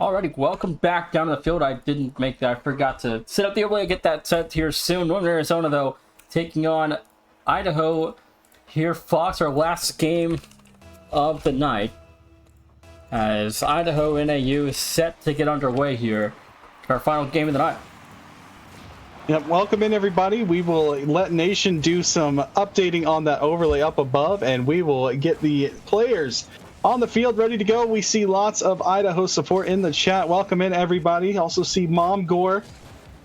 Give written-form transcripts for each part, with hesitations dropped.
Alrighty, welcome back down to the field. I didn't make that. I forgot to set up the overlay, get that set here soon. Northern Arizona, though, taking on Idaho here. Fox, our last game of the night, as Idaho NAU is set to get underway here. Our final game of the night. Yep, welcome in everybody. We will let Nation do some updating on that overlay up above, and we will get the players on the field ready to go. We see lots of Idaho support in the chat. Welcome in everybody. Also see Mom Gore,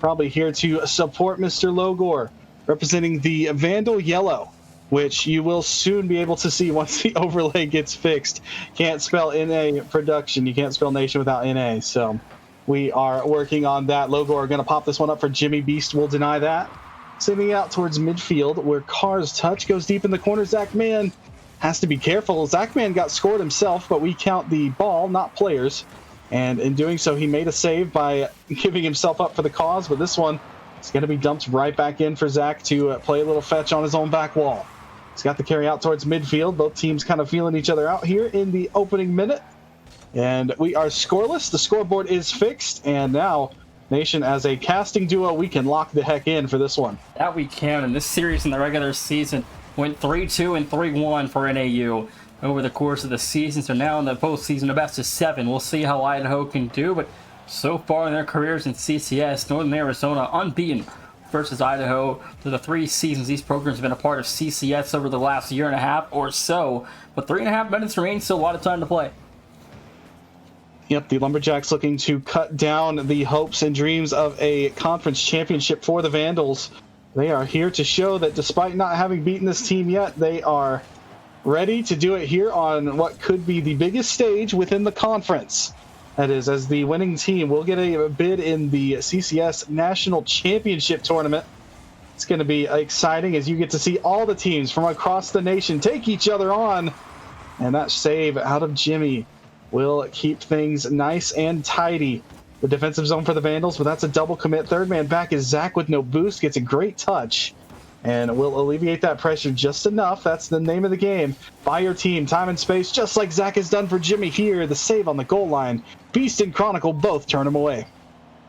probably here to support Mr. Logore, representing the Vandal Yellow, which you will soon be able to see once the overlay gets fixed. Can't spell NA production. You can't spell Nation without NA, so we are working on that. Logore going to pop this one up for Jimmy. Beast will deny that. Sending it out towards midfield where Carr's touch goes deep in the corner. Zach Mann has to be careful. Zach Mann got scored himself, but we count the ball, not players. And in doing so, he made a save by giving himself up for the cause. But this one is going to be dumped right back in for Zach to play a little fetch on his own back wall. He's got the carry out towards midfield. Both teams kind of feeling each other out here in the opening minute. And we are scoreless. The scoreboard is fixed. And now, Nation, as a casting duo, we can lock the heck in for this one. That we can. And this series in the regular season went 3-2 and 3-1 for NAU over the course of the season. So now in the postseason, the best of 7. We'll see how Idaho can do. But so far in their careers in CCS, Northern Arizona unbeaten versus Idaho. Through the 3 seasons these programs have been a part of CCS over the last year and a half or so. But 3.5 minutes remain, still a lot of time to play. Yep, the Lumberjacks looking to cut down the hopes and dreams of a conference championship for the Vandals. They are here to show that despite not having beaten this team yet, they are ready to do it here on what could be the biggest stage within the conference. That is, as the winning team will get a bid in the CCS National Championship Tournament. It's going to be exciting as you get to see all the teams from across the nation take each other on. And that save out of Jimmy will keep things nice and tidy. The defensive zone for the Vandals, but that's a double commit. Third man back is Zach with no boost. Gets a great touch and will alleviate that pressure just enough. That's the name of the game. Buy your team time and space, just like Zach has done for Jimmy here. The save on the goal line. Beast and Chronicle both turn him away.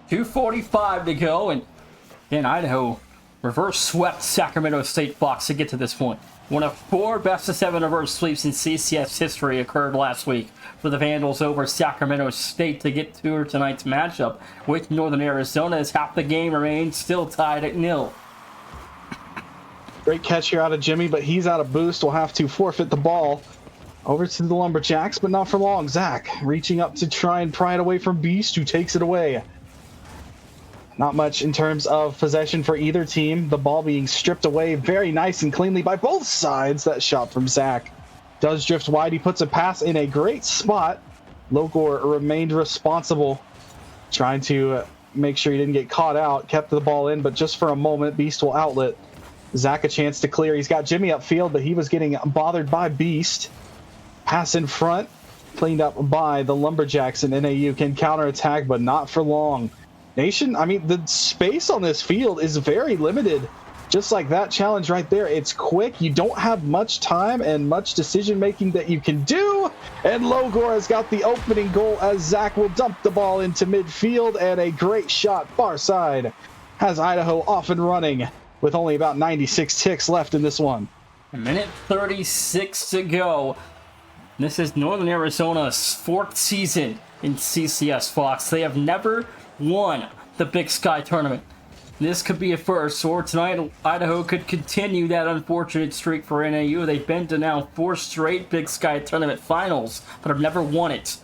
2:45 to go, and then Idaho reverse swept Sacramento State Fox to get to this point. One of 4 best of 7 reverse sweeps in CCS history occurred last week for the Vandals over Sacramento State to get to tonight's matchup with Northern Arizona, as half the game remains still tied at 0. Great catch here out of Jimmy, but he's out of boost. We'll have to forfeit the ball over to the Lumberjacks, but not for long. Zach reaching up to try and pry it away from Beast, who takes it away. Not much in terms of possession for either team. The ball being stripped away very nice and cleanly by both sides. That shot from Zach does drift wide. He puts a pass in a great spot. Logore remained responsible, trying to make sure he didn't get caught out. Kept the ball in, but just for a moment, Beast will outlet. Zach a chance to clear. He's got Jimmy upfield, but he was getting bothered by Beast. Pass in front, cleaned up by the Lumberjacks, and NAU can counterattack, but not for long. Nation, I mean, the space on this field is very limited. Just like that challenge right there, it's quick. You don't have much time and much decision-making that you can do. And Logore has got the opening goal as Zach will dump the ball into midfield, and a great shot far side has Idaho off and running with only about 96 ticks left in this one. A minute 36 to go. This is Northern Arizona's 4th season in CCS Fox. They have never won the Big Sky tournament. This could be a first, or tonight Idaho could continue that unfortunate streak for NAU. They've been to now 4 straight Big Sky tournament finals, but have never won it.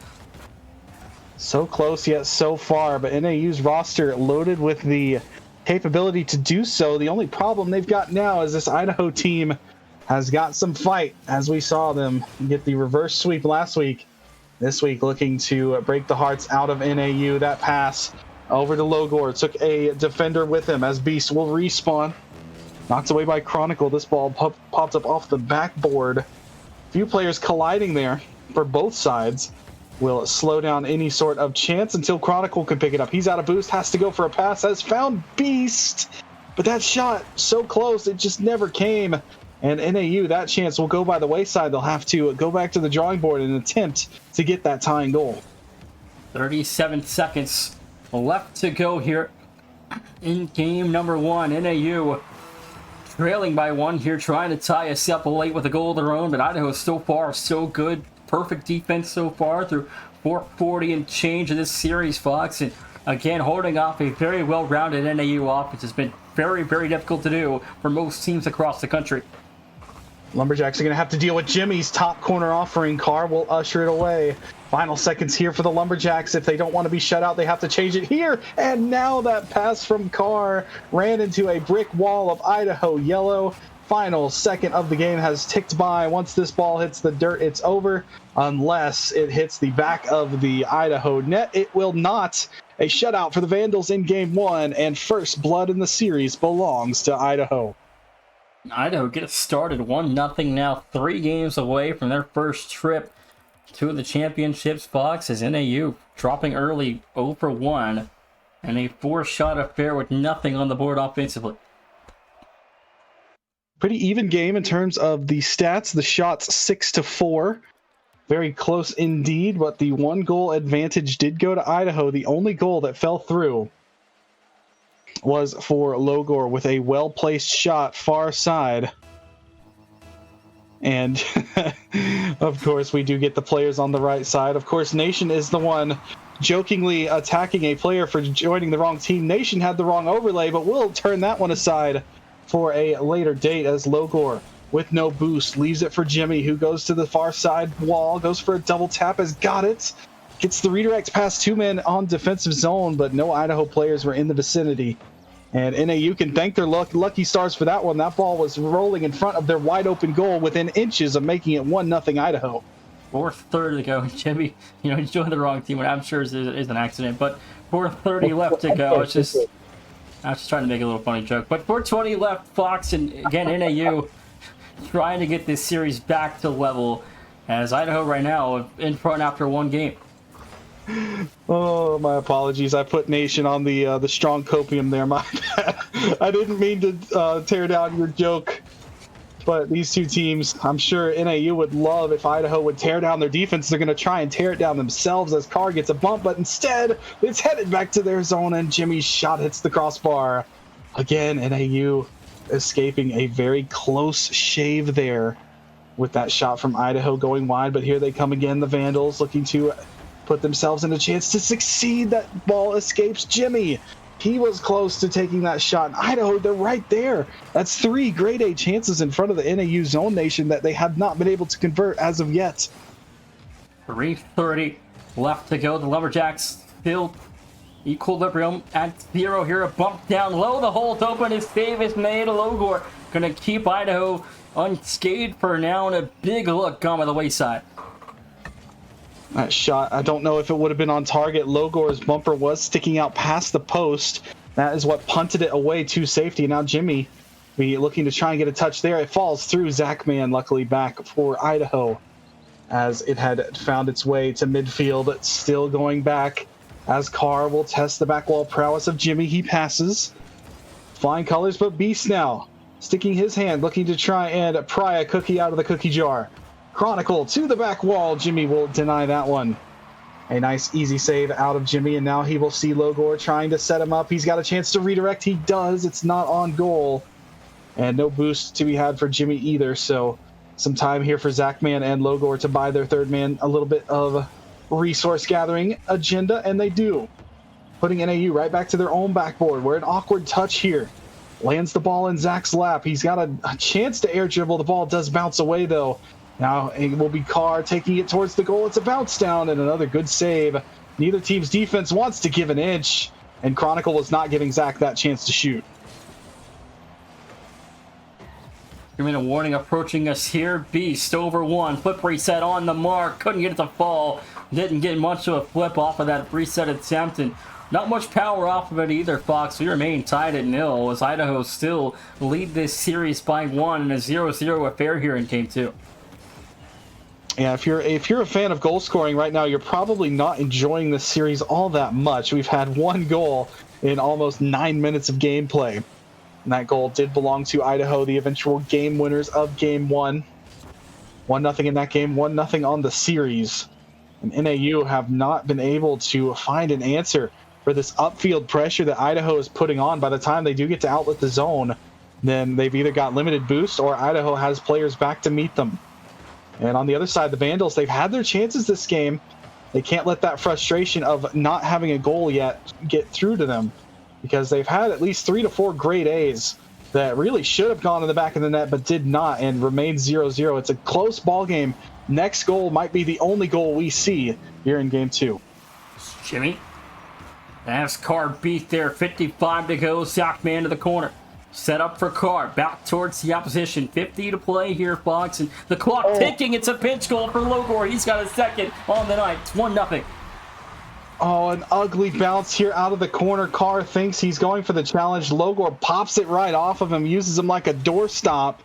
So close yet so far, but NAU's roster loaded with the capability to do so. The only problem they've got now is this Idaho team has got some fight, as we saw them get the reverse sweep last week. This week looking to break the hearts out of NAU. That pass over to Logore took a defender with him as Beast will respawn. Knocked away by Chronicle. This ball popped up off the backboard. Few players colliding there for both sides will slow down any sort of chance until Chronicle can pick it up. He's out of boost, has to go for a pass, has found Beast. But that shot so close, it just never came. And NAU, that chance will go by the wayside. They'll have to go back to the drawing board and attempt to get that tying goal. 37 seconds left to go here in game number 1. NAU trailing by 1 here, trying to tie us up late with a goal of their own, but Idaho so far so good. Perfect defense so far through 440 and change of this series, Fox. And again, holding off a very well-rounded NAU offense has been very, very difficult to do for most teams across the country. Lumberjacks are going to have to deal with Jimmy's top corner offering. Carr will usher it away. Final seconds here for the Lumberjacks. If they don't want to be shut out, they have to change it here. And now that pass from Carr ran into a brick wall of Idaho yellow. Final second of the game has ticked by. Once this ball hits the dirt, it's over. Unless it hits the back of the Idaho net, it will not. A shutout for the Vandals in game 1, and first blood in the series belongs to Idaho. Idaho gets started 1-0 now, 3 games away from their first trip to the championships. Fox is NAU dropping early 0-1 and a 4-shot affair with nothing on the board offensively. Pretty even game in terms of the stats. The shots 6-4. Very close indeed, but the 1-goal advantage did go to Idaho. The only goal that fell through was for Logor with a well-placed shot far side. And of course, we do get the players on the right side. Of course, Nation is the one jokingly attacking a player for joining the wrong team. Nation had the wrong overlay, but we'll turn that one aside for a later date, as Logor, with no boost, leaves it for Jimmy, who goes to the far side wall, goes for a double tap, has got it. Gets the redirect past 2 men on defensive zone, but no Idaho players were in the vicinity. And NAU can thank their lucky stars for that one. That ball was rolling in front of their wide open goal within inches of making it 1-0 Idaho. 4:30 to go. Jimmy, he's joined the wrong team, which I'm sure is an accident, but 4:30 left to go. It's just, I was just trying to make a little funny joke. But 4:20 left, Fox, and again, NAU trying to get this series back to level, as Idaho right now in front after 1 game. Oh, my apologies. I put Nation on the strong copium there. My bad. I didn't mean to tear down your joke. But these two teams, I'm sure NAU would love if Idaho would tear down their defense. They're going to try and tear it down themselves as Carr gets a bump, but instead it's headed back to their zone, and Jimmy's shot hits the crossbar. Again, NAU escaping a very close shave there with that shot from Idaho going wide. But here they come again, the Vandals, looking to put themselves in a chance to succeed. That ball escapes Jimmy. He was close to taking that shot. And Idaho, they're right there. That's 3 grade A chances in front of the NAU zone nation that they have not been able to convert as of yet. 3:30 left to go. The Lumberjacks still equilibrium at 0 here. A bump down low. The hole's open. His save is made. Logor going to keep Idaho unscathed for now, and a big look gone by the wayside. That shot, I don't know if it would have been on target. Logor's bumper was sticking out past the post. That is what punted it away to safety. Now Jimmy be looking to try and get a touch there. It falls through. Zachman luckily back for Idaho as it had found its way to midfield. It's still going back as Carr will test the back wall prowess of Jimmy. He passes. Flying colors, but Beast now sticking his hand, looking to try and pry a cookie out of the cookie jar. Chronicle to the back wall. Jimmy will deny that one. A nice easy save out of Jimmy, and now he will see Logor trying to set him up. He's got a chance to redirect. He does. It's not on goal. And no boost to be had for Jimmy either, so some time here for Zachman and Logor to buy their third man a little bit of resource gathering agenda, and they do. Putting NAU right back to their own backboard. We're an awkward touch here. Lands the ball in Zach's lap. He's got a chance to air dribble. The ball does bounce away, though. Now it will be Carr taking it towards the goal. It's a bounce down and another good save. Neither team's defense wants to give an inch, and Chronicle was not giving Zach that chance to shoot. Giving a warning approaching us here. Beast over 1. Flip reset on the mark. Couldn't get it to fall. Didn't get much of a flip off of that reset attempt, and not much power off of it either, Fox. We remain tied at 0 as Idaho still lead this series by 1 in a 0-0 affair here in Game 2. Yeah, if you're a fan of goal scoring right now, you're probably not enjoying this series all that much. We've had 1 goal in almost 9 minutes of gameplay. And that goal did belong to Idaho, the eventual game winners of Game 1. 1-0 in that game, 1-0 on the series. And NAU have not been able to find an answer for this upfield pressure that Idaho is putting on. By the time they do get to outlet the zone, then they've either got limited boost or Idaho has players back to meet them. And on the other side, the Vandals, they've had their chances this game. They can't let that frustration of not having a goal yet get through to them, because they've had at least 3 to 4 grade A's that really should have gone in the back of the net but did not and remained 0-0. It's a close ball game. Next goal might be the only goal we see here in game 2. Jimmy. NASCAR beat there. 55 to go. Sockman to the corner. Set up for Carr. Back towards the opposition. 50 to play here, Fox. And the clock ticking. It's a pinch goal for Logor. He's got a second on the night. It's 1-0. Oh, an ugly bounce here out of the corner. Carr thinks he's going for the challenge. Logor pops it right off of him, uses him like a doorstop,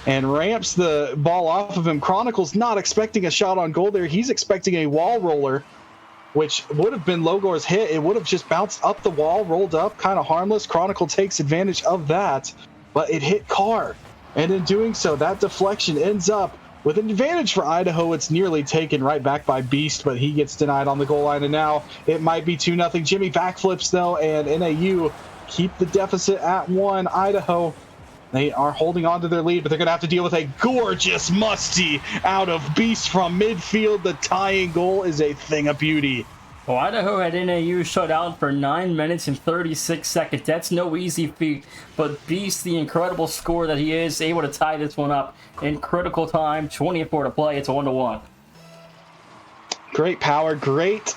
and ramps the ball off of him. Chronicle's not expecting a shot on goal there. He's expecting a wall roller, which would have been Logor's hit. It would have just bounced up the wall, rolled up, kind of harmless. Chronicle takes advantage of that, but it hit Carr. And in doing so, that deflection ends up with an advantage for Idaho. It's nearly taken right back by Beast, but he gets denied on the goal line, and now it might be 2-0. Jimmy backflips, though, and NAU keep the deficit at 1. Idaho, they are holding on to their lead, but they're going to have to deal with a gorgeous musty out of Beast from midfield. The tying goal is a thing of beauty. Well, Idaho had NAU shut out for 9 minutes and 36 seconds. That's no easy feat, but Beast, the incredible scorer that he is, able to tie this one up in critical time. 24 to play. It's a 1-1. Great power, great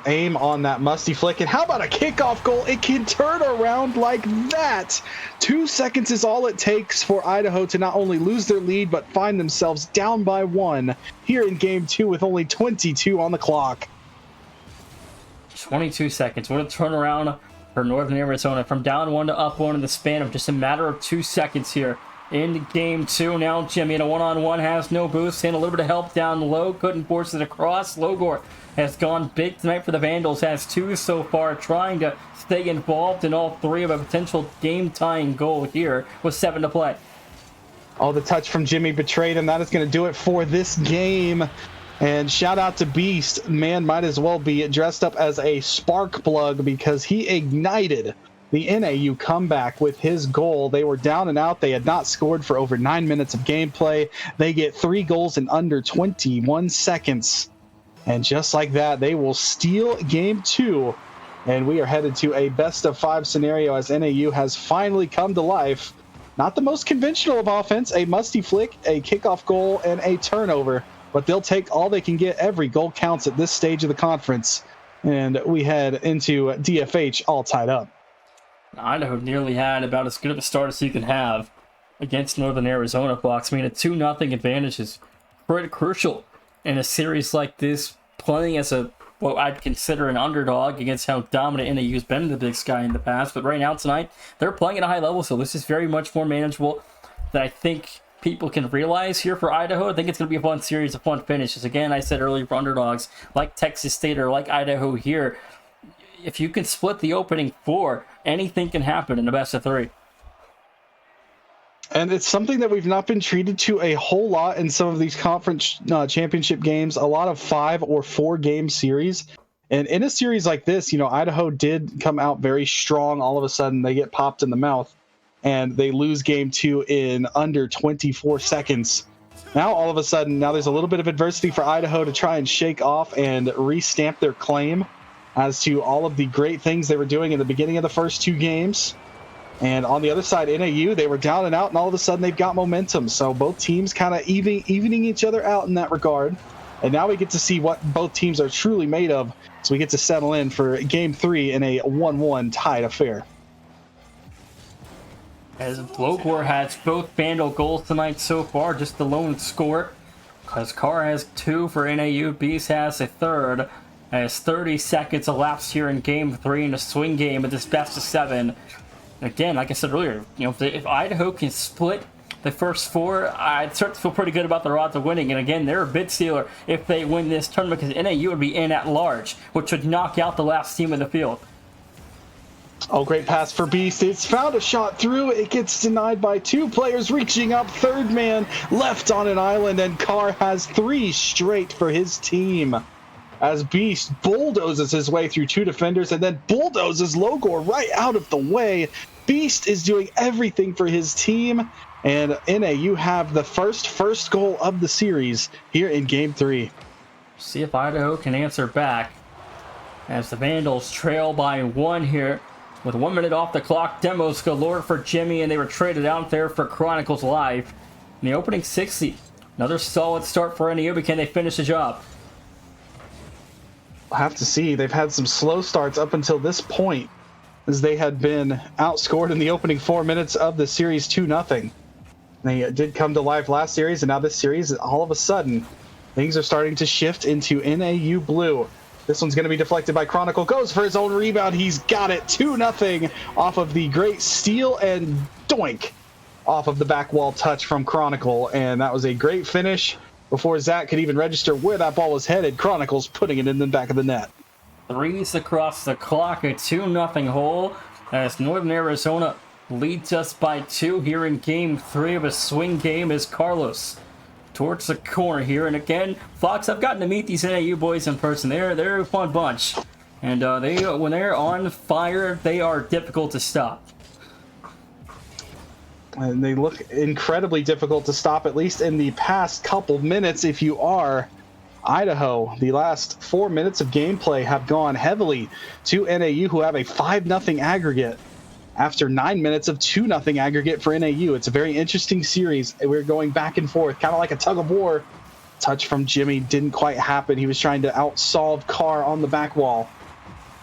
aim on that musty flick. And how about a kickoff goal? It can turn around like that. 2 seconds is all it takes for Idaho to not only lose their lead, but find themselves down by 1 here in game 2 with only 22 on the clock. 22 seconds. What a turnaround for Northern Arizona from down 1 to up 1 in the span of just a matter of 2 seconds here in game 2. Now Jimmy in a one-on-one has no boost and a little bit of help down low. Couldn't force it across. Logor has gone big tonight for the Vandals. Has 2 so far, trying to stay involved in all 3 of a potential game-tying goal here with 7 to play. Oh, the touch from Jimmy betrayed him. That is going to do it for this game. And shout out to Beast. Man might as well be dressed up as a spark plug, because he ignited the NAU comeback with his goal. They were down and out. They had not scored for over 9 minutes of gameplay. They get 3 goals in under 21 seconds. And just like that, they will steal game 2. And we are headed to a best-of-5 scenario as NAU has finally come to life. Not the most conventional of offense. A musty flick, a kickoff goal, and a turnover. But they'll take all they can get. Every goal counts at this stage of the conference. And we head into DFH all tied up. Idaho nearly had about as good of a start as you can have against Northern Arizona, Fox. I mean, a 2-0 advantage is pretty crucial in a series like this, playing as what I'd consider an underdog against how dominant NAU's been in the Big Sky in the past. But right now, tonight, they're playing at a high level, so this is very much more manageable than I think people can realize here for Idaho. I think it's going to be a fun series, a fun finish. As again, I said earlier, for underdogs like Texas State or like Idaho here, if you can split the opening 4, anything can happen in the best of 3. And it's something that we've not been treated to a whole lot in some of these conference championship games, a lot of 5 or 4 game series. And in a series like this, Idaho did come out very strong. All of a sudden, they get popped in the mouth and they lose game 2 in under 24 seconds. Now, all of a sudden, there's a little bit of adversity for Idaho to try and shake off and restamp their claim as to all of the great things they were doing in the beginning of the first 2 games. And on the other side, NAU, they were down and out, and all of a sudden they've got momentum. So both teams kind of evening each other out in that regard. And now we get to see what both teams are truly made of. So we get to settle in for game 3 in a 1-1 tied affair. As Logor has both Vandal goals tonight so far, just the lone score. Because Carr has 2 for NAU, Beast has a 3rd. As 30 seconds elapsed here in game 3 in a swing game of this best of 7. Again, like I said earlier, if Idaho can split the first 4, I'd start to feel pretty good about their odds of winning. And again, they're a bid stealer if they win this tournament, because NAU would be in at large, which would knock out the last team in the field. Oh, great pass for Beast. It's found a shot through. It gets denied by 2 players reaching up. Third man left on an island, and Carr has 3 straight for his team. as Beast bulldozes his way through 2 defenders and then bulldozes Logor right out of the way. Beast is doing everything for his team, and NAU have the first goal of the series here in Game 3. See if Idaho can answer back as the Vandals trail by 1 here with 1 minute off the clock. Demos galore for Jimmy, and they were traded out there for Chronicles Live in the opening 60. Another solid start for NAU, but can they finish the job? We'll have to see. They've had some slow starts up until this point, as they had been outscored in the opening 4 minutes of the series 2-0. They did come to life last series, and now this series, all of a sudden, things are starting to shift into NAU blue. This one's going to be deflected by Chronicle. Goes for his own rebound. He's got it. 2-0 off of the great steal and doink off of the back wall touch from Chronicle. And that was a great finish. Before Zach could even register where that ball was headed, Chronicle's putting it in the back of the net. Threes across the clock, a 2-0 hole as Northern Arizona leads us by 2 here in Game 3 of a swing game as Carlos towards the corner here. And again, Fox, I've gotten to meet these NAU boys in person. They're a fun bunch. And when they're on fire, they are difficult to stop. And they look incredibly difficult to stop, at least in the past couple minutes. If you are Idaho, the last 4 minutes of gameplay have gone heavily to NAU, who have a 5-0 aggregate after 9 minutes of 2-0 aggregate for NAU. It's a very interesting series. We're going back and forth, kind of like a tug of war. Touch from Jimmy didn't quite happen. He was trying to outsolve Carr on the back wall.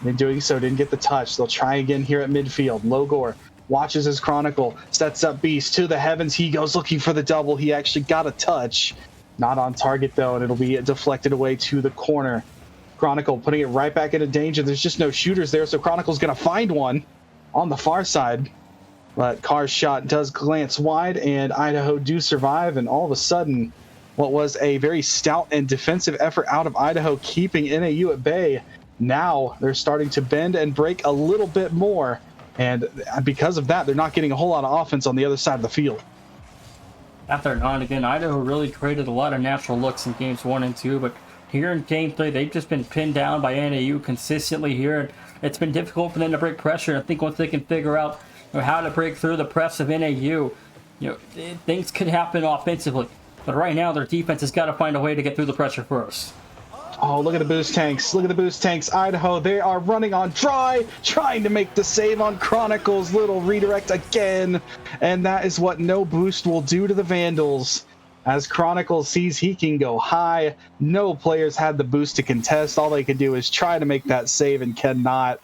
And in doing so, didn't get the touch. They'll try again here at midfield. Logor watches his Chronicle, sets up Beast to the heavens. He goes looking for the double. He actually got a touch. Not on target, though, and it'll be deflected away to the corner. Chronicle putting it right back into danger. There's just no shooters there, so Chronicle's going to find one on the far side. But Carr's shot does glance wide, and Idaho do survive, and all of a sudden, what was a very stout and defensive effort out of Idaho, keeping NAU at bay, now they're starting to bend and break a little bit more. And because of that, they're not getting a whole lot of offense on the other side of the field. After not, again, Idaho really created a lot of natural looks in games 1 and 2, but here in Game 3, they've just been pinned down by NAU consistently here. And it's been difficult for them to break pressure. I think once they can figure out how to break through the press of NAU, things could happen offensively. But right now, their defense has got to find a way to get through the pressure first. Oh, look at the boost tanks. Look at the boost tanks. Idaho, they are running on dry, trying to make the save on Chronicle's little redirect again. And that is what no boost will do to the Vandals. As Chronicle sees he can go high, no players had the boost to contest. All they could do is try to make that save and cannot.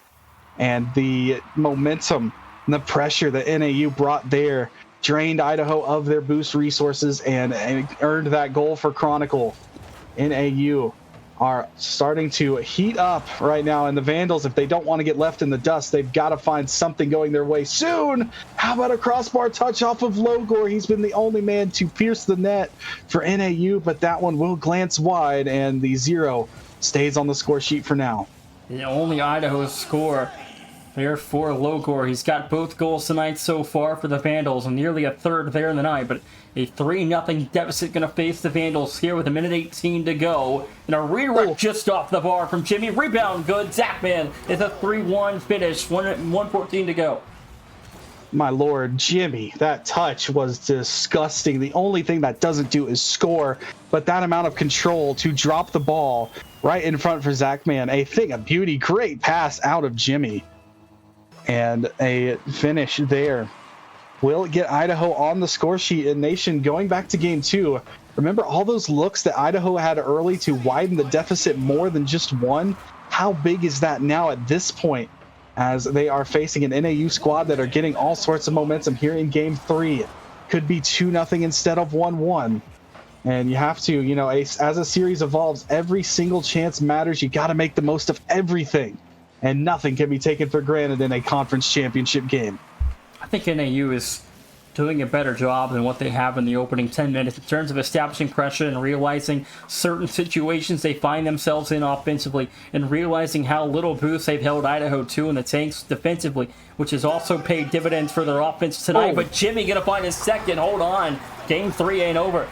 And the momentum and the pressure that NAU brought there drained Idaho of their boost resources and earned that goal for Chronicle. NAU are starting to heat up right now, and the Vandals, if they don't want to get left in the dust, they've got to find something going their way soon. How about a crossbar touch off of Logor? He's been the only man to pierce the net for NAU, but that one will glance wide, and the 0 stays on the score sheet for now. The only Idaho score there for Logor. He's got both goals tonight so far for the Vandals, and nearly a third there in the night, but a 3-0 deficit going to face the Vandals here with 1:18 to go. And a redirect just off the bar from Jimmy. Rebound good. Zachman is a 3-1 finish. 1:14 to go. My lord, Jimmy, that touch was disgusting. The only thing that doesn't do is score, but that amount of control to drop the ball right in front for Zachman, a thing of beauty. Great pass out of Jimmy. And a finish there will get Idaho on the score sheet. And Nation, going back to Game 2, remember all those looks that Idaho had early to widen the deficit more than just one? How big is that now at this point, as they are facing an NAU squad that are getting all sorts of momentum here in Game 3? Could be 2-0 instead of 1-1. And you have to, as a series evolves, every single chance matters. You got to make the most of everything. And nothing can be taken for granted in a conference championship game. I think NAU is doing a better job than what they have in the opening 10 minutes in terms of establishing pressure and realizing certain situations they find themselves in offensively, and realizing how little boost they've held Idaho to in the tanks defensively, which has also paid dividends for their offense tonight. But Jimmy going to find his second. Hold on. Game 3 ain't over.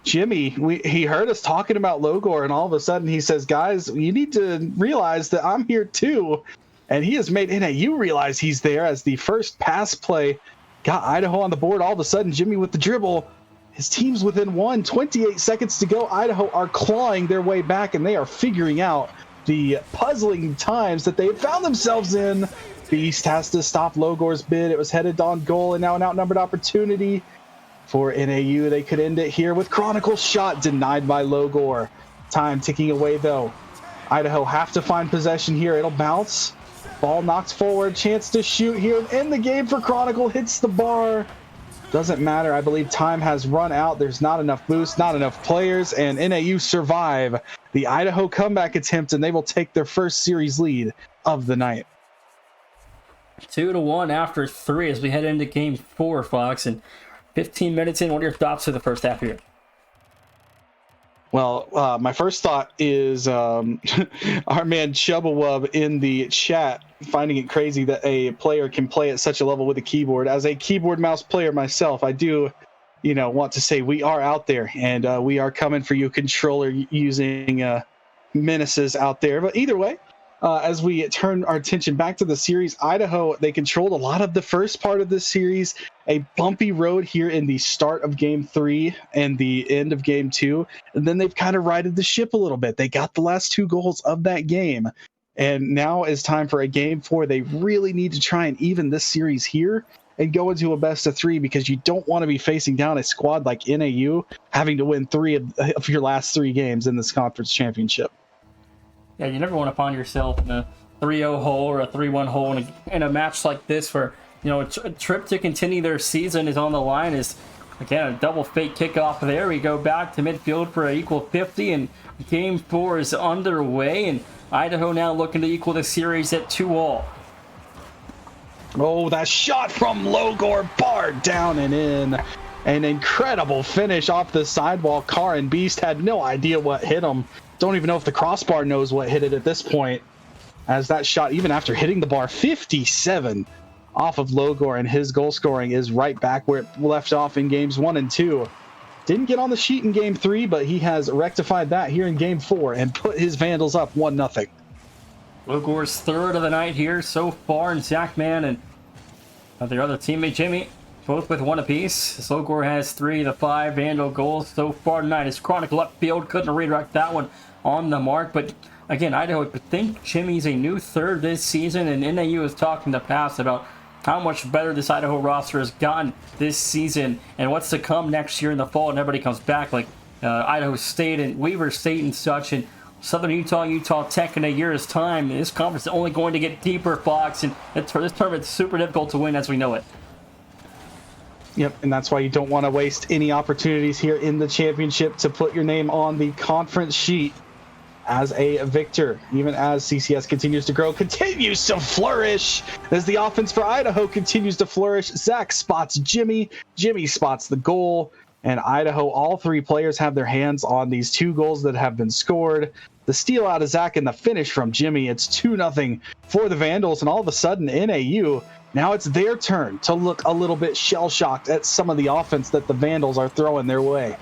Jimmy, he heard us talking about Logor, and all of a sudden he says, guys, you need to realize that I'm here too. And he has made NAU realize he's there as the first pass play got Idaho on the board. All of a sudden, Jimmy with the dribble. His team's within 28 seconds to go. Idaho are clawing their way back, and they are figuring out the puzzling times that they have found themselves in. Beast has to stop Logor's bid. It was headed on goal, and now an outnumbered opportunity for NAU. They could end it here with Chronicle's shot denied by Logor. Time ticking away, though. Idaho have to find possession here. It'll bounce. Ball knocked forward. Chance to shoot here. In the game for Chronicle. Hits the bar. Doesn't matter. I believe time has run out. There's not enough boost, not enough players, and NAU survive the Idaho comeback attempt, and they will take their first series lead of the night. 2-1 after 3 as we head into game 4, Fox. And 15 minutes in, what are your thoughts for the first half here? Well, my first thought is our man Chubba Wub in the chat finding it crazy that a player can play at such a level with a keyboard. As a keyboard mouse player myself, I do, want to say we are out there, and we are coming for you controller using menaces out there. But either way, as we turn our attention back to the series, Idaho, they controlled a lot of the first part of this series. A bumpy road here in the start of game 3 and the end of game 2. And then they've kind of righted the ship a little bit. They got the last 2 goals of that game. And now is time for a game 4. They really need to try and even this series here and go into a best of 3, because you don't want to be facing down a squad like NAU having to win 3 of your last 3 games in this conference championship. Yeah, you never want to find yourself in a 3-0 hole or a 3-1 hole in a match like this where, a trip to continue their season is on the line. Is, again, a double fake kickoff there. We go back to midfield for an equal 50, and game 4 is underway, and Idaho now looking to equal the series at 2-2. Oh, that shot from Logor, barred down and in. An incredible finish off the sidewall. Carr and Beast had no idea what hit them. Don't even know if the crossbar knows what hit it at this point, as that shot, even after hitting the bar, 57 off of Logor, and his goal scoring is right back where it left off in games 1 and 2. Didn't get on the sheet in game 3, but he has rectified that here in game 4 and put his Vandals up 1-0. Logor's third of the night here so far, and Zach Mann and their other teammate Jimmy both with 1 apiece. Logor has 3 of the 5 Vandal goals so far tonight. His Chronicle upfield couldn't redirect that one on the mark, but again, Idaho, I think Jimmy's a new third this season, and NAU has talked in the past about how much better this Idaho roster has gotten this season and what's to come next year in the fall, and everybody comes back like Idaho State and Weaver State and such, and Southern Utah Tech in a year's time. This conference is only going to get deeper, Fox, and this tournament's super difficult to win as we know it. Yep, and that's why you don't want to waste any opportunities here in the championship to put your name on the conference sheet as a victor, even as CCS continues to grow, continues to flourish, as the offense for Idaho continues to flourish. Zach spots Jimmy spots the goal, and Idaho, all 3 players have their hands on these 2 goals that have been scored. The steal out of Zach and the finish from Jimmy, it's 2-0 for the Vandals, and all of a sudden NAU, now it's their turn to look a little bit shell-shocked at some of the offense that the Vandals are throwing their way.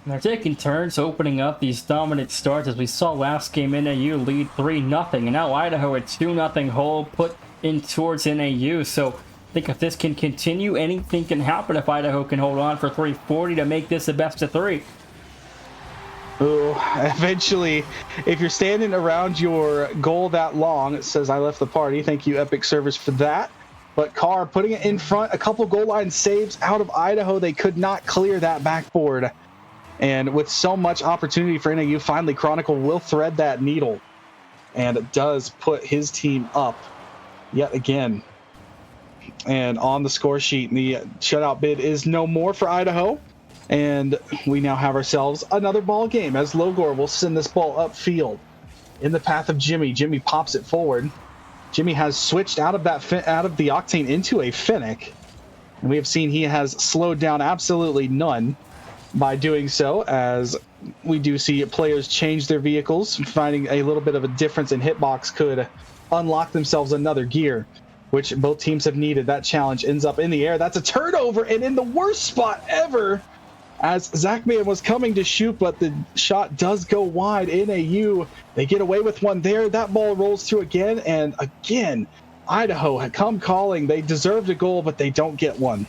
They're taking turns opening up these dominant starts. As we saw last game, NAU lead 3-0, and now Idaho a 2-0 hole put in towards NAU. So I think if this can continue, anything can happen if Idaho can hold on for 340 to make this a best of 3. Ooh, eventually, if you're standing around your goal that long, it says, I left the party. Thank you, Epic Service, for that. But Carr putting it in front, a couple goal line saves out of Idaho. They could not clear that backboard. And with so much opportunity for NAU, finally Chronicle will thread that needle. And it does put his team up yet again. And on the score sheet, the shutout bid is no more for Idaho. And we now have ourselves another ball game, as Logor will send this ball upfield in the path of Jimmy. Jimmy pops it forward. Jimmy has switched out of the Octane into a Fennec. And we have seen he has slowed down absolutely none by doing so, as we do see players change their vehicles. Finding a little bit of a difference in hitbox could unlock themselves another gear, which both teams have needed. That challenge ends up in the air. That's a turnover, and in the worst spot ever. as Zachman was coming to shoot, but the shot does go wide. NAU, they get away with one there. That ball rolls through again, and again, Idaho had come calling. They deserved a goal, but they don't get one.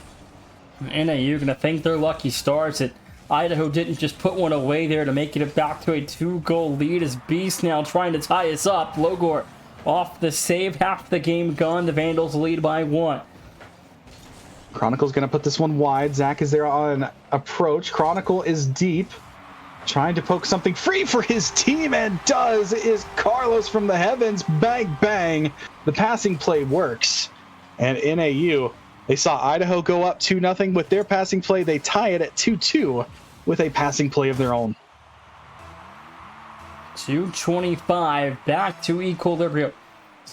NAU gonna thank their lucky stars that Idaho didn't just put one away there to make it back to a 2-goal lead, as Beast now trying to tie us up. Logor off the save, half the game gone. The Vandals lead by 1. Chronicle's going to put this one wide. Zach is there on approach. Chronicle is deep, trying to poke something free for his team, and does. It is Carlos from the heavens. Bang, bang. The passing play works. And NAU, they saw Idaho go up 2-0 with their passing play. They tie it at 2-2 with a passing play of their own. 2:25, back to equilibrium.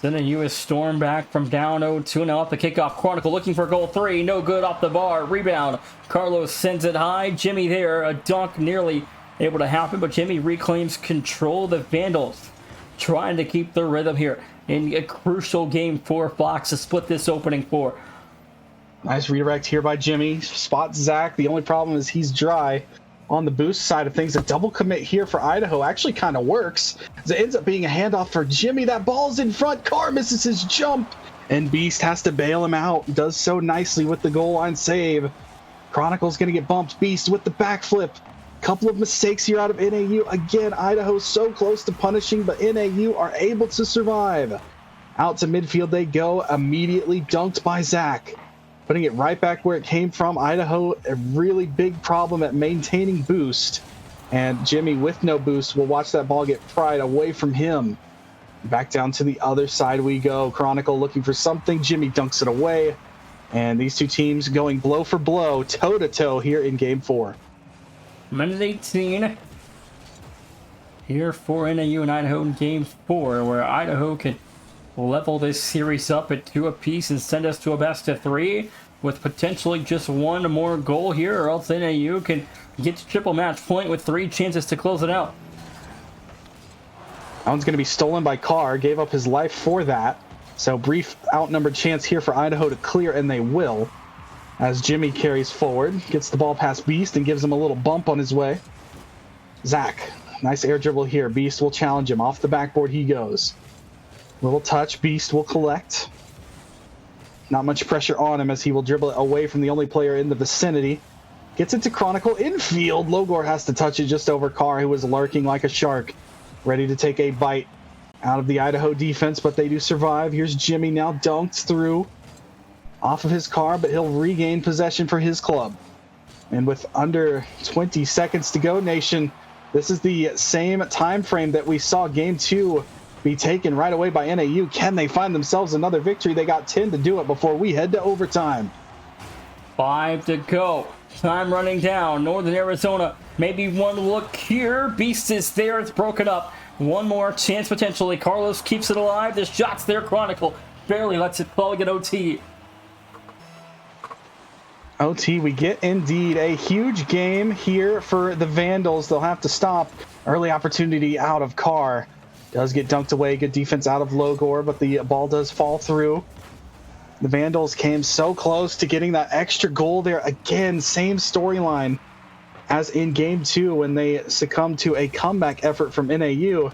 NAU is stormed back from down 0-2. Now off the kickoff. Chronicle looking for goal 3. No good off the bar. Rebound. Carlos sends it high. Jimmy there. A dunk nearly able to happen, but Jimmy reclaims control. The Vandals trying to keep their rhythm here in a crucial game for Fox to split this opening 4. Nice redirect here by Jimmy. Spots Zach. The only problem is he's dry. On the boost side of things, a double commit here for Idaho actually kind of works. As it ends up being a handoff for Jimmy. That ball's in front. Carr misses his jump, and Beast has to bail him out. Does so nicely with the goal line save. Chronicle's going to get bumped. Beast with the backflip. Couple of mistakes here out of NAU. Again, Idaho so close to punishing, but NAU are able to survive. Out to midfield they go. Immediately dunked by Zach, putting it right back where it came from. Idaho, a really big problem at maintaining boost. And Jimmy, with no boost, will watch that ball get pried away from him. Back down to the other side we go. Chronicle looking for something. Jimmy dunks it away. And these two teams going blow for blow, toe-to-toe here in Game 4. Minute 18 here for NAU and Idaho in Game 4, where Idaho can level this series up at 2 apiece and send us to a best of 3 with potentially just one more goal here, or else NAU can get to triple match point with 3 chances to close it out. That one's going to be stolen by Carr. Gave up his life for that. So brief outnumbered chance here for Idaho to clear, and they will. As Jimmy carries forward, gets the ball past Beast and gives him a little bump on his way. Zach, nice air dribble here. Beast will challenge him. Off the backboard he goes. Little touch, Beast will collect. Not much pressure on him as he will dribble it away from the only player in the vicinity. Gets it to Chronicle infield. Logor has to touch it just over Carr, who was lurking like a shark, ready to take a bite out of the Idaho defense, but they do survive. Here's Jimmy now, dunked through off of his car, but he'll regain possession for his club. And with under 20 seconds to go, Nation, this is the same time frame that we saw Game 2 be taken right away by NAU. Can they find themselves another victory? They got 10 to do it before we head to overtime. 5 to go. Time running down. Northern Arizona, maybe one look here. Beast is there. It's broken up. One more chance potentially. Carlos keeps it alive. The shot's there. Chronicle barely lets it fall. Get OT. OT, we get indeed a huge game here for the Vandals. They'll have to stop. Early opportunity out of Carr. Does get dunked away. Good defense out of Logor, but the ball does fall through. The Vandals came so close to getting that extra goal there. Again, same storyline as in Game 2 when they succumbed to a comeback effort from NAU.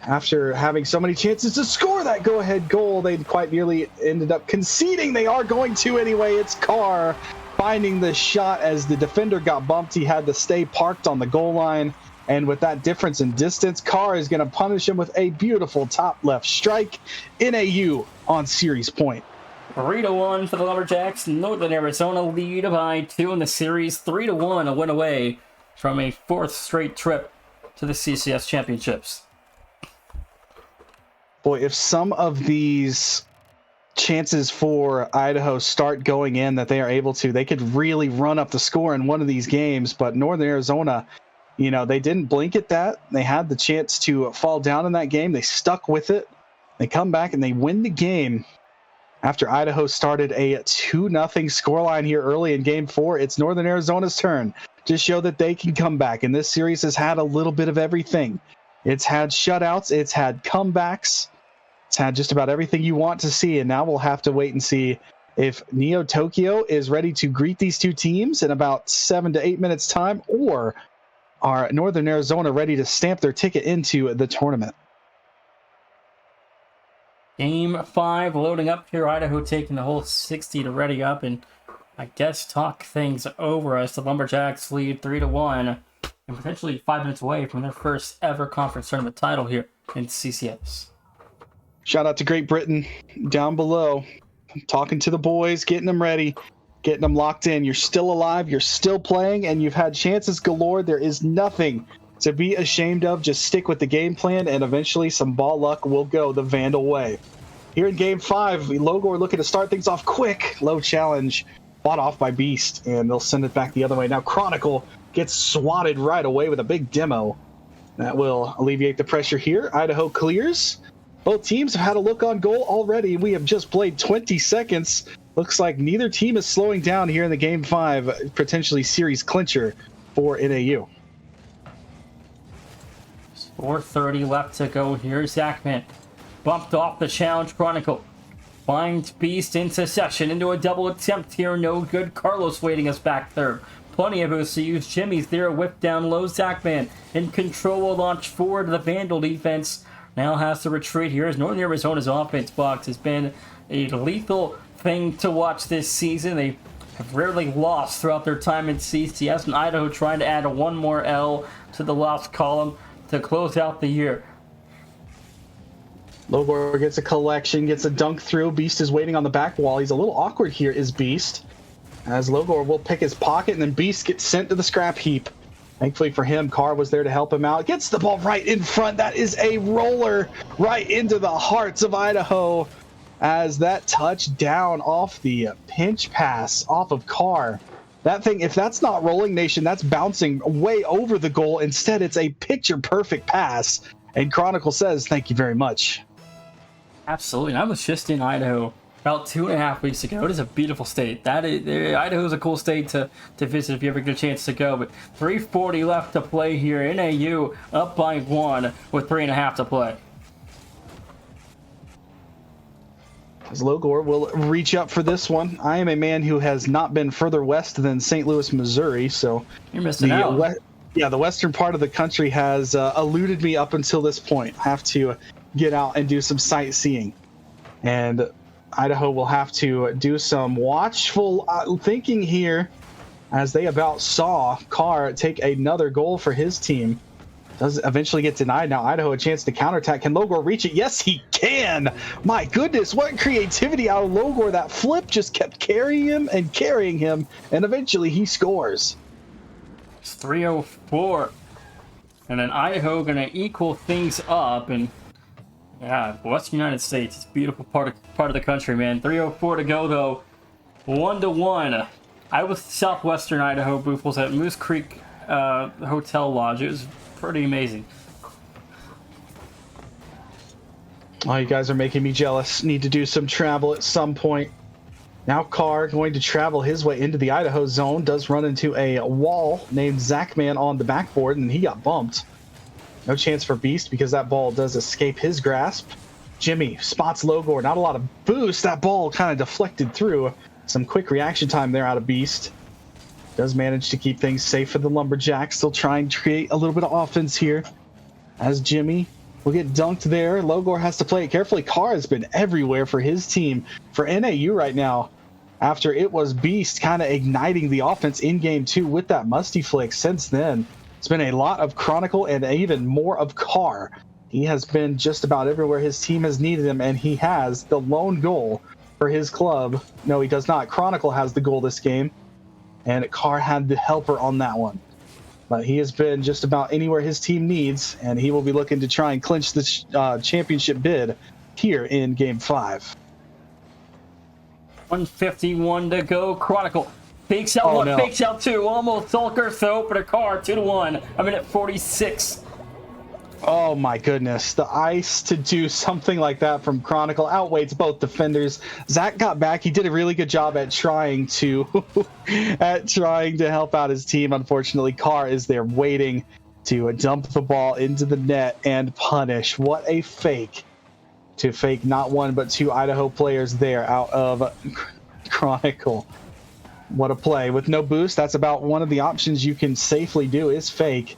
After having so many chances to score that go-ahead goal, they quite nearly ended up conceding. They are going to anyway. It's Carr finding the shot as the defender got bumped. He had to stay parked on the goal line. And with that difference in distance, Carr is going to punish him with a beautiful top left strike. NAU on series point. 3-1 for the Lumberjacks. Northern Arizona lead by 2 in the series. 3-1, a win away from a 4th straight trip to the CCS championships. Boy, if some of these chances for Idaho start going in that they are able to, they could really run up the score in one of these games. But Northern Arizona, you know, they didn't blink at that. They had the chance to fall down in that game. They stuck with it. They come back and they win the game after Idaho started a 2-0 scoreline here early in Game 4. It's Northern Arizona's turn to show that they can come back. And this series has had a little bit of everything. It's had shutouts. It's had comebacks. It's had just about everything you want to see. And now we'll have to wait and see if Neo Tokyo is ready to greet these two teams in about 7 to 8 minutes time, or are Northern Arizona ready to stamp their ticket into the tournament? Game 5 loading up here. Idaho taking the whole 60 to ready up and I guess talk things over as the Lumberjacks lead 3-1 and potentially 5 minutes away from their first ever conference tournament title here in CCS. Shout out to Great Britain down below, talking to the boys, getting them ready, getting them locked in. You're still alive, you're still playing, and you've had chances galore. There is nothing to be ashamed of. Just stick with the game plan, and eventually some ball luck will go the Vandal way. Here in Game 5, Logor looking to start things off quick. Low challenge, fought off by Beast, and they'll send it back the other way. Now Chronicle gets swatted right away with a big demo. That will alleviate the pressure here. Idaho clears. Both teams have had a look on goal already. We have just played 20 seconds. Looks like neither team is slowing down here in the Game 5, potentially series clincher for NAU. 4:30 left to go here. Zachman bumped off the challenge. Chronicle finds Beast in succession into a double attempt here. No good. Carlos waiting us back third. Plenty of boosts to use. Jimmy's there. Whip down low. Zachman in control will launch forward. The Vandal defense now has to retreat here as Northern Arizona's offense box has been a lethal thing to watch this season. They have rarely lost throughout their time in CCS, and Idaho trying to add one more L to the loss column to close out the year. Logor gets a collection, gets a dunk through. Beast is waiting on the back wall. He's a little awkward here, is Beast, as Logor will pick his pocket, and then Beast gets sent to the scrap heap. Thankfully for him, Carr was there to help him out. Gets the ball right in front. That is a roller right into the hearts of Idaho, as that touch down off the pinch pass off of Carr. That thing, if that's not rolling, Nation, that's bouncing way over the goal. Instead, it's a picture-perfect pass, and Chronicle says, thank you very much. Absolutely. And I was just in Idaho about 2.5 weeks ago. It is a beautiful state. Idaho is a cool state to visit if you ever get a chance to go. But 3:40 left to play here. NAU up by 1 with 3.5 to play. As Logor will reach up for this one. I am a man who has not been further west than St. Louis, Missouri, so You're missing out. The western part of the country has eluded me up until this point. I have to get out and do some sightseeing. And Idaho will have to do some watchful thinking here, as they about saw Carr take another goal for his team. Does eventually get denied. Now Idaho a chance to counterattack. Can Logor reach it? Yes, he can. My goodness, what creativity out of Logor. That flip just kept carrying him, and eventually he scores. It's 3:04. And then Idaho going to equal things up. And yeah, Western United States, it's a beautiful part of the country, man. 3:04 to go, though. 1-1. I was southwestern Idaho. Booth was at Moose Creek Hotel Lodge. It was pretty amazing. Oh, you guys are making me jealous. Need to do some travel at some point. Now Carr going to travel his way into the Idaho zone. Does run into a wall named Zachman on the backboard, and he got bumped. No chance for Beast because that ball does escape his grasp. Jimmy spots Logor. Not a lot of boost. That ball kind of deflected through. Some quick reaction time there out of Beast. Does manage to keep things safe for the Lumberjacks. Still trying to create a little bit of offense here, as Jimmy will get dunked there. Logor has to play it carefully. Carr has been everywhere for his team. For NAU right now, after it was Beast kind of igniting the offense in Game 2 with that musty flick. Since then, it's been a lot of Chronicle and even more of Carr. He has been just about everywhere his team has needed him, and he has the lone goal for his club. No, he does not. Chronicle has the goal this game, and Carr had the helper on that one. But he has been just about anywhere his team needs, and he will be looking to try and clinch the championship bid here in Game 5. 1:51 to go. Chronicle fakes out one, fakes out two, almost Sulker throw for the Carr. 2-1. I'm in at 46. Oh my goodness, the ice to do something like that from Chronicle outweighs both defenders. Zach got back. He did a really good job at trying to help out his team. Unfortunately, Carr is there waiting to dump the ball into the net and punish. What a fake to fake not one but two Idaho players there out of Chronicle. What a play. With no boost, that's about one of the options you can safely do is fake.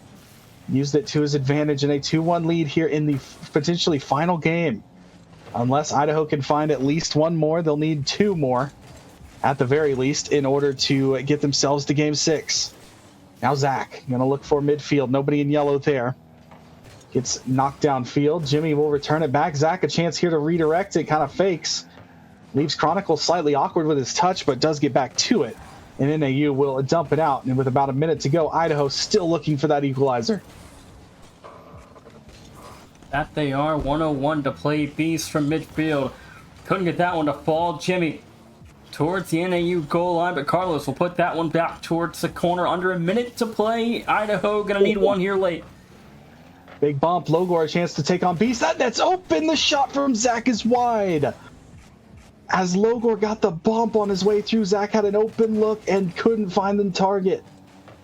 Used it to his advantage in a 2-1 lead here in the potentially final game. Unless Idaho can find at least one more, they'll need 2 more at the very least in order to get themselves to game 6. Now Zach going to look for midfield. Nobody in yellow there. Gets knocked downfield. Jimmy will return it back. Zach a chance here to redirect it. Kind of fakes. Leaves Chronicle slightly awkward with his touch, but does get back to it. And NAU will dump it out. And with about a minute to go, Idaho still looking for that equalizer. That they are. 101 to play. Beast from midfield. Couldn't get that one to fall. Jimmy towards the NAU goal line, but Carlos will put that one back towards the corner. Under a minute to play. Idaho going to need one here late. Big bump. Logor a chance to take on Beast. That's open. The shot from Zach is wide. As Logor got the bump on his way through, Zach had an open look and couldn't find the target.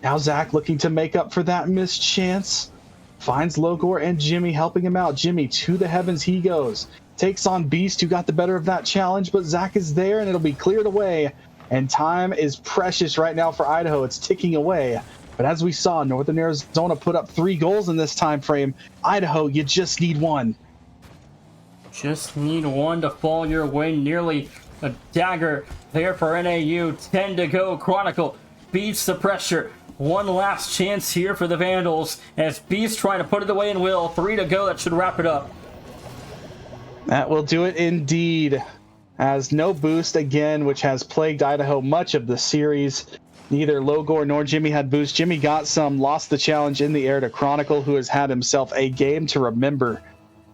Now Zach looking to make up for that missed chance. Finds Logor and Jimmy helping him out. Jimmy to the heavens he goes. Takes on Beast, who got the better of that challenge, but Zach is there and it'll be cleared away. And time is precious right now for Idaho. It's ticking away. But as we saw, Northern Arizona put up 3 goals in this time frame. Idaho, you just need one. Just need one to fall your way. Nearly a dagger there for NAU. 10 to go. Chronicle beats the pressure. One last chance here for the Vandals as Beast trying to put it away and will. 3 to go. That should wrap it up. That will do it indeed. As no boost again, which has plagued Idaho much of the series. Neither Logor nor Jimmy had boost. Jimmy got some, lost the challenge in the air to Chronicle, who has had himself a game to remember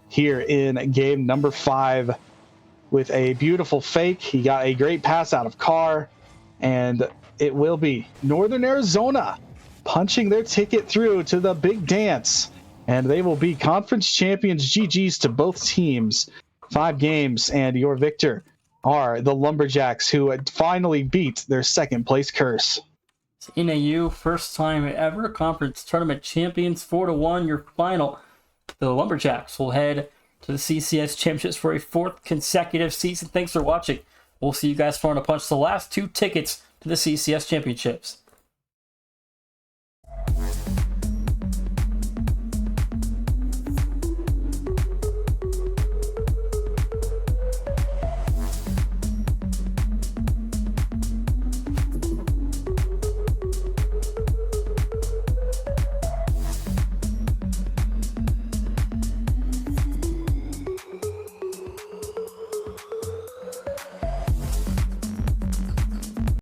here in game number 5 with a beautiful fake. He got a great pass out of Carr, and it will be Northern Arizona punching their ticket through to the big dance, and they will be conference champions. GG's to both teams. 5 games, and your victor are the Lumberjacks, who had finally beat their second place curse. NAU, first time ever conference tournament champions, 4-1 your final. The Lumberjacks will head to the CCS Championships for a 4th consecutive season. Thanks for watching. We'll see you guys trying to punch the last 2 tickets to the CCS Championships.